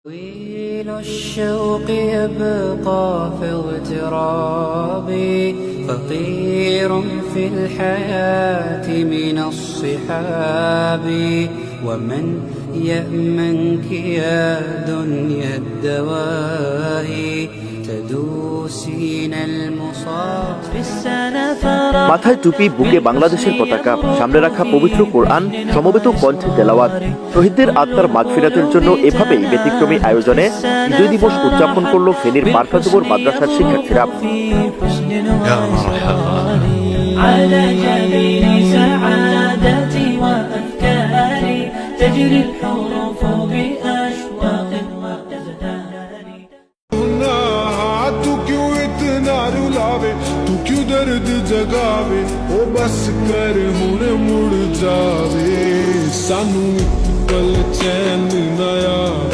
طويل الشوق يبقى في اغترابي فقير في الحياة من الصحاب ومن يأمنك يا دنيا الدواهي تدوسين المصاب في السنة মাথায় টুপি, বুকে বাংলাদেশের পতাকা, সামনে রাখা পবিত্র কোরআন, সমবেত কণ্ঠে তেলাওয়াত। শহীদদের আত্মার মাগফিরাতের জন্য এভাবেই ব্যতিক্রমী আয়োজনে বিজয় দিবস উদযাপন করল ফেনীর মার্কাজুবর মাদ্রাসার শিক্ষার্থীরা। तू क्यों दर्द जगावे ओ बस कर हुण मुड़ जावे सानू पल चैन ना आवे।